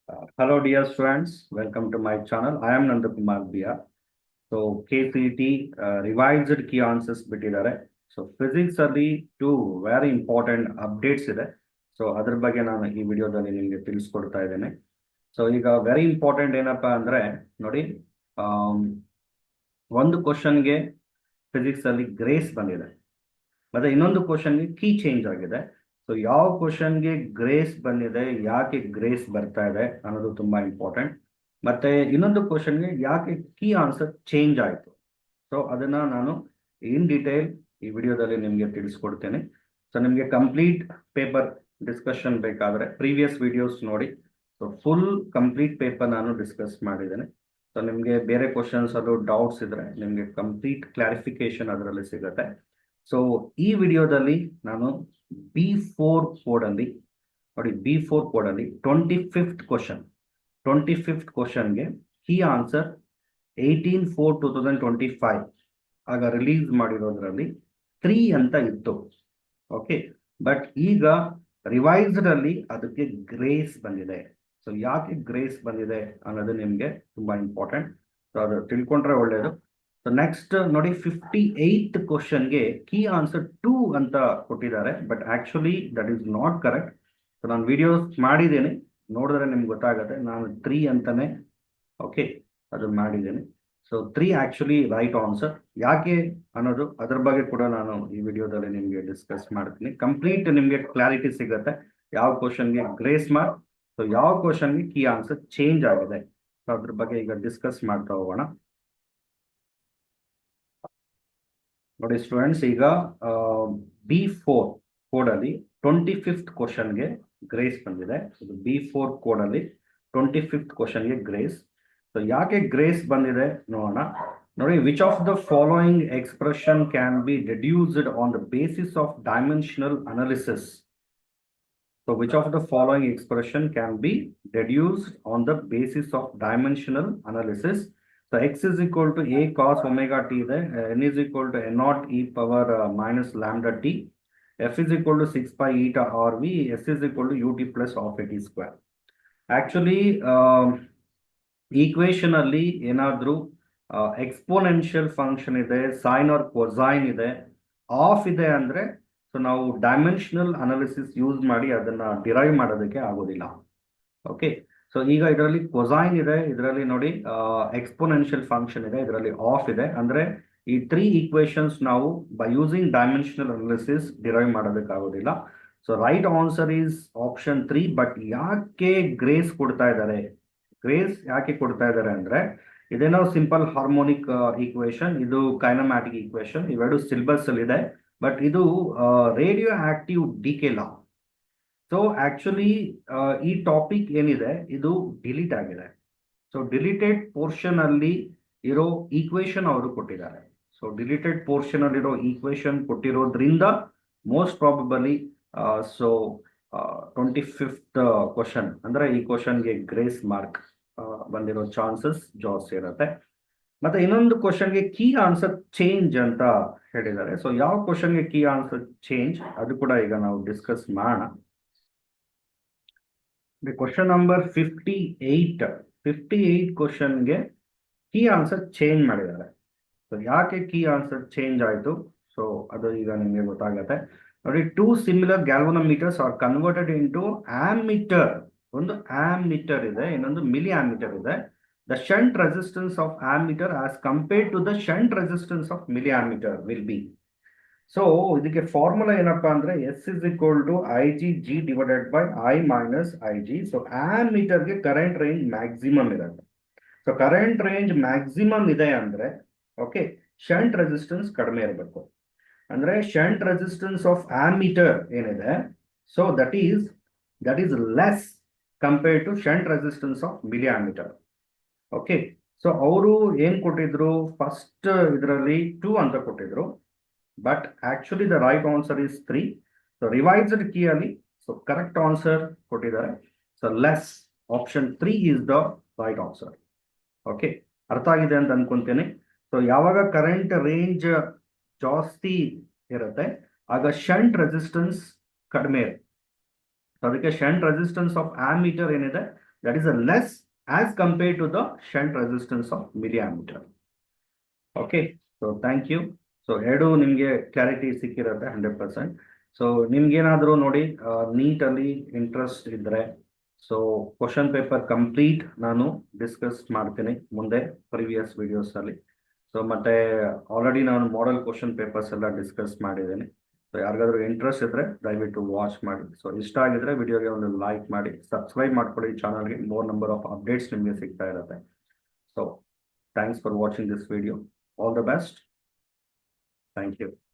Hello, dear students. Welcome to my channel. I am Nandakumar Bia. So, KCT revised key answers ಬಿಟ್ಟಿದ್ದಾರೆ. So physics ಅಲ್ಲಿ to very important updates ಇದೆ. So ಅದ್ರ ಬಗ್ಗೆ ನಾನು ಈ ವಿಡಿಯೋದಲ್ಲಿ ನಿಮಗೆ ತಿಳಿಸ್ಕೊಡ್ತಾ ಇದ್ದೇನೆ. ಸೊ ಈಗ ವೆರಿ ಇಂಪಾರ್ಟೆಂಟ್ ಏನಪ್ಪಾ ಅಂದ್ರೆ ನೋಡಿ, ಒಂದು ಕ್ವಶನ್ಗೆ ಫಿಸಿಕ್ಸ್ ಅಲ್ಲಿ ಗ್ರೇಸ್ ಬಂದಿದೆ, ಮತ್ತೆ ಇನ್ನೊಂದು ಕ್ವಶನ್ಗೆ ಕೀ ಚೇಂಜ್ ಆಗಿದೆ. ಸೊ ಯಾವ ಕ್ವಶನ್ಗೆ ಗ್ರೇಸ್ ಬಂದಿದೆ, ಯಾಕೆ ಗ್ರೇಸ್ ಬರ್ತಾ ಇದೆ ಅನ್ನೋದು ತುಂಬಾ ಇಂಪಾರ್ಟೆಂಟ್. ಮತ್ತೆ ಇನ್ನೊಂದು ಕ್ವಶನ್ಗೆ ಯಾಕೆ ಕೀ ಆನ್ಸರ್ ಚೇಂಜ್ ಆಯಿತು, ಸೊ ಅದನ್ನ ನಾನು ಇನ್ ಡೀಟೇಲ್ ಈ ವಿಡಿಯೋದಲ್ಲಿ ನಿಮಗೆ ತಿಳಿಸ್ಕೊಡ್ತೇನೆ. ಸೊ ನಿಮಗೆ ಕಂಪ್ಲೀಟ್ ಪೇಪರ್ ಡಿಸ್ಕಷನ್ ಬೇಕಾದ್ರೆ ಪ್ರೀವಿಯಸ್ ವಿಡಿಯೋಸ್ ನೋಡಿ. ಸೊ ಫುಲ್ ಕಂಪ್ಲೀಟ್ ಪೇಪರ್ ನಾನು ಡಿಸ್ಕಸ್ ಮಾಡಿದ್ದೇನೆ. ಸೊ ನಿಮಗೆ ಬೇರೆ ಕ್ವಶನ್ಸ್ ಅದು ಡೌಟ್ಸ್ ಇದ್ರೆ ನಿಮಗೆ ಕಂಪ್ಲೀಟ್ ಕ್ಲಾರಿಫಿಕೇಶನ್ ಅದರಲ್ಲಿ ಸಿಗುತ್ತೆ. ಸೊ ಈ ವಿಡಿಯೋದಲ್ಲಿ ನಾನು B4 ಕೋಡ್ ಅಲ್ಲಿ ನೋಡಿ, B4 ಕೋಡ್ ಅಲ್ಲಿ 25th ಕ್ವಶನ್ಗೆ ಕೀ ಆನ್ಸರ್ 18/4/2025 ಆಗ ರಿಲೀಸ್ ಮಾಡಿರೋದ್ರಲ್ಲಿ 3 ಅಂತ ಇತ್ತು. ಓಕೆ, ಬಟ್ ಈಗ ರಿವೈಸ್ಡ್ ಅಲ್ಲಿ ಅದಕ್ಕೆ ಗ್ರೇಸ್ ಬಂದಿದೆ. ಸೊ ಯಾಕೆ ಗ್ರೇಸ್ ಬಂದಿದೆ ಅನ್ನೋದು ನಿಮಗೆ ತುಂಬಾ ಇಂಪಾರ್ಟೆಂಟ್. ಸೊ ಅದು ತಿಳ್ಕೊಂಡ್ರೆ ಒಳ್ಳೆಯದು. ಸೊ ನೆಕ್ಸ್ಟ್ ನೋಡಿ, 58th ಕ್ವಶನ್ಗೆ ಕೀ ಆನ್ಸರ್ 2 ಅಂತ ಕೊಟ್ಟಿದ್ದಾರೆ, but actually that is not correct. So ನಾನು ವಿಡಿಯೋಸ್ ಮಾಡಿದ್ದೇನೆ, ನೋಡಿದ್ರೆ ನಿಮ್ಗೆ ಗೊತ್ತಾಗುತ್ತೆ. ನಾನು 3 ಅಂತಾನೆ ಓಕೆ ಅದು ಮಾಡಿದ್ದೇನೆ. So 3 actually right answer. ಯಾಕೆ ಅನ್ನೋದು ಅದ್ರ ಬಗ್ಗೆ ಕೂಡ ನಾನು ಈ ವಿಡಿಯೋದಲ್ಲಿ ನಿಮಗೆ ಡಿಸ್ಕಸ್ ಮಾಡ್ತೀನಿ. ಕಂಪ್ಲೀಟ್ ನಿಮಗೆ ಕ್ಲಾರಿಟಿ ಸಿಗುತ್ತೆ ಯಾವ ಕ್ವಶನ್ಗೆ ಗ್ರೇಸ್ ಮಾರ್ಕ್, ಸೊ ಯಾವ ಕ್ವಶನ್ಗೆ ಕೀ ಆನ್ಸರ್ ಚೇಂಜ್ ಆಗಿದೆ. ಸೊ ಅದ್ರ ಬಗ್ಗೆ ಈಗ ಡಿಸ್ಕಸ್ ಮಾಡ್ತಾ ಹೋಗೋಣ. ನೋಡಿ ಸ್ಟೂಡೆಂಟ್ಸ್, ಈಗ B4 ಕೋಡ್ ಅಲ್ಲಿ 25th ಕ್ವಶನ್ಗೆ ಗ್ರೇಸ್ ಬಂದಿದೆ. B4 ಕೋಡ್ ಅಲ್ಲಿ 25th ಕ್ವಶನ್ಗೆ ಗ್ರೇಸ್. ಸೊ ಯಾಕೆ ಗ್ರೇಸ್ ಬಂದಿದೆ ನೋಡೋಣ. ನೋಡಿ, which of the following expression can be deduced on the basis of dimensional analysis. So which of the following expression can be deduced on the basis of dimensional analysis. So x is equal to a cos omega t ಇದೆ, n is equal to n naught e power minus lambda t, f is equal to 6 pi eta rv, s is equal to ut plus half at square. Actually equation ಅಲ್ಲಿ ಏನಾದ್ರೂ exponential function ಇದೆ, sign R cosine ಇದೆ, of ಇದೆ ಅಂದ್ರೆ so ನಾವು dimensional analysis use ಮಾಡಿ ಅದನ್ನ derive ಮಾಡೋದಕ್ಕೆ ಆಗೋದಿಲ್ಲ. ಓಕೆ, ಸೊ ಈಗ ಇದರಲ್ಲಿ ಕೊಸೈನ್ ಇದೆ, ಇದರಲ್ಲಿ ನೋಡಿ ಎಕ್ಸ್ಪೋನೆನ್ಷಿಯಲ್ ಫಂಕ್ಷನ್ ಇದೆ, ಇದರಲ್ಲಿ ಆಫ್ ಇದೆ. ಅಂದ್ರೆ ಈ 3 ಈಕ್ವೇಶನ್ಸ್ ನಾವು by using dimensional analysis derive ಮಾಡೋದಕ್ಕಾಗೋದಿಲ್ಲ. So right answer is option 3. But ಯಾಕೆ ಗ್ರೇಸ್ ಕೊಡ್ತಾ ಇದ್ದಾರೆ, ಗ್ರೇಸ್ ಯಾಕೆ ಕೊಡ್ತಾ ಇದ್ದಾರೆ ಅಂದ್ರೆ ಇದೇನೋ ಸಿಂಪಲ್ ಹಾರ್ಮೋನಿಕ್ ಈಕ್ವೇಶನ್, ಇದು ಕೈನಮ್ಯಾಟಿಕ್ ಈಕ್ವೇಶನ್, ಇವೆರಡು ಸಿಲೆಬಸ್ ಅಲ್ಲಿ ಇದೆ. ಬಟ್ ಇದು ರೇಡಿಯೋ ಆಕ್ಟಿವ್ ಡಿಕೆ ಲಾ. ಸೊ ಆಕ್ಚುಲಿ ಈ ಟಾಪಿಕ್ ಏನಿದೆ ಇದು ಡಿಲೀಟ್ ಆಗಿದೆ. ಸೊ ಡಿಲೀಟೆಡ್ ಪೋರ್ಷನ್ ಅಲ್ಲಿ ಇರೋ ಈಕ್ವೇಶನ್ ಅವರು ಕೊಟ್ಟಿದ್ದಾರೆ. ಸೊ ಡಿಲೀಟೆಡ್ ಪೋರ್ಷನ್ ಅಲ್ಲಿರೋ ಈಕ್ವೇಶನ್ ಕೊಟ್ಟಿರೋದ್ರಿಂದ most probably so 25th question ಅಂದ್ರೆ ಈ ಕ್ವಶನ್ಗೆ ಗ್ರೇಸ್ ಮಾರ್ಕ್ ಬಂದಿರೋ ಚಾನ್ಸಸ್ ಜಾಸ್ತಿ ಇರುತ್ತೆ. ಮತ್ತೆ ಇನ್ನೊಂದು ಕ್ವಶನ್ಗೆ ಕೀ ಆನ್ಸರ್ ಚೇಂಜ್ ಅಂತ ಹೇಳಿದ್ದಾರೆ. ಸೊ ಯಾವ ಕ್ವಶನ್ಗೆ ಕೀ ಆನ್ಸರ್ ಚೇಂಜ್ ಅದು ಕೂಡ ಈಗ ನಾವು ಡಿಸ್ಕಸ್ ಮಾಡೋಣ. ಕ್ವಶನ್ ನಂಬರ್ 58 ಕ್ವಶನ್ಗೆ ಕೀ ಆನ್ಸರ್ ಚೇಂಜ್ ಮಾಡಿದ್ದಾರೆ. ಸೊ ಯಾಕೆ ಕೀ ಆನ್ಸರ್ ಚೇಂಜ್ ಆಯಿತು, ಸೊ ಅದು ಈಗ ನಿಮಗೆ ಗೊತ್ತಾಗುತ್ತೆ. ನೋಡಿ, 2 similar galvanometers are converted into ammeter. ಒಂದು ಆಮ್ಮೀಟರ್ ಇದೆ, ಇನ್ನೊಂದು ಮಿಲಿ ಆಮ್ಮೀಟರ್ ಇದೆ. The shunt resistance of ammeter as compared to the shunt resistance of milliammeter will be. So ಇದಕ್ಕೆ ಫಾರ್ಮುಲಾ ಏನಪ್ಪಾ ಅಂದ್ರೆ S is equal to IG divided by I minus IG. So ಆಮ್ಮೀಟರ್ಗೆ current range maximum ಇರುತ್ತೆ. So current range maximum ಇದೆ ಅಂದ್ರೆ okay, shunt resistance ಕಡಿಮೆ ಇರಬೇಕು. ಅಂದ್ರೆ ಶಂಟ್ ರೆಸಿಸ್ಟೆನ್ಸ್ ಆಫ್ ಆಮ್ಮೀಟರ್ ಏನಿದೆ, so that is less compared to shunt resistance of milliammeter. Okay, so ಅವರು ಏನ್ ಕೊಟ್ಟಿದ್ರು, ಫಸ್ಟ್ ಇದರಲ್ಲಿ 2 ಅಂತ ಕೊಟ್ಟಿದ್ರು, but actually the right answer is 3. So revised key ಅಲ್ಲಿ ಸೊ ಕರೆಕ್ಟ್ ಆನ್ಸರ್ ಕೊಟ್ಟಿದ್ದಾರೆ. So less option 3 is the right answer. Okay, ಅರ್ಥ ಆಗಿದೆ ಅಂತ ಅನ್ಕೊಂತೇನೆ. ಸೊ ಯಾವಾಗ ಕರೆಂಟ್ ರೇಂಜ್ ಜಾಸ್ತಿ ಇರುತ್ತೆ ಆಗ ಶಂಟ್ ರೆಸಿಸ್ಟೆನ್ಸ್ ಕಡಿಮೆ ಇರುತ್ತೆ. ಸೊ ಅದಕ್ಕೆ ಶಂಟ್ ರೆಸಿಸ್ಟೆನ್ಸ್ ಆಫ್ ಆಮ್ಮೀಟರ್ ಏನಿದೆ that is a less as compared to the shunt resistance of milliammeter. Okay, so thank you. So ಎರಡು ನಿಮಗೆ ಕ್ಲಾರಿಟಿ ಸಿಕ್ಕಿರುತ್ತೆ 100%. ಸೊ ನಿಮ್ಗೇನಾದರೂ ನೋಡಿ ನೀಟಲ್ಲಿ ಇಂಟ್ರೆಸ್ಟ್ ಇದ್ದರೆ ಸೊ ಕ್ವಶನ್ ಪೇಪರ್ ಕಂಪ್ಲೀಟ್ ನಾನು ಡಿಸ್ಕಸ್ ಮಾಡ್ತೀನಿ ಮುಂದೆ ಪ್ರಿವಿಯಸ್ ವಿಡಿಯೋಸಲ್ಲಿ. ಸೊ ಮತ್ತೆ ಆಲ್ರೆಡಿ ನಾನು ಮಾಡೆಲ್ ಕ್ವಶನ್ ಪೇಪರ್ಸ್ ಎಲ್ಲ ಡಿಸ್ಕಸ್ ಮಾಡಿದ್ದೀನಿ. ಸೊ ಯಾರಿಗಾದ್ರೂ ಇಂಟ್ರೆಸ್ಟ್ ಇದ್ದರೆ ದಯವಿಟ್ಟು ವಾಚ್ ಮಾಡಿ. ಸೊ ಇಷ್ಟ ಆಗಿದ್ರೆ ವಿಡಿಯೋಗೆ ಒಂದು ಲೈಕ್ ಮಾಡಿ, ಸಬ್ಸ್ಕ್ರೈಬ್ ಮಾಡ್ಕೊಳ್ಳಿ ಚಾನಲ್ಗೆ. ಮೋರ್ ನಂಬರ್ ಆಫ್ ಅಪ್ಡೇಟ್ಸ್ ನಿಮಗೆ ಸಿಗ್ತಾ ಇರುತ್ತೆ. So thanks for watching this video. All the best. Thank you.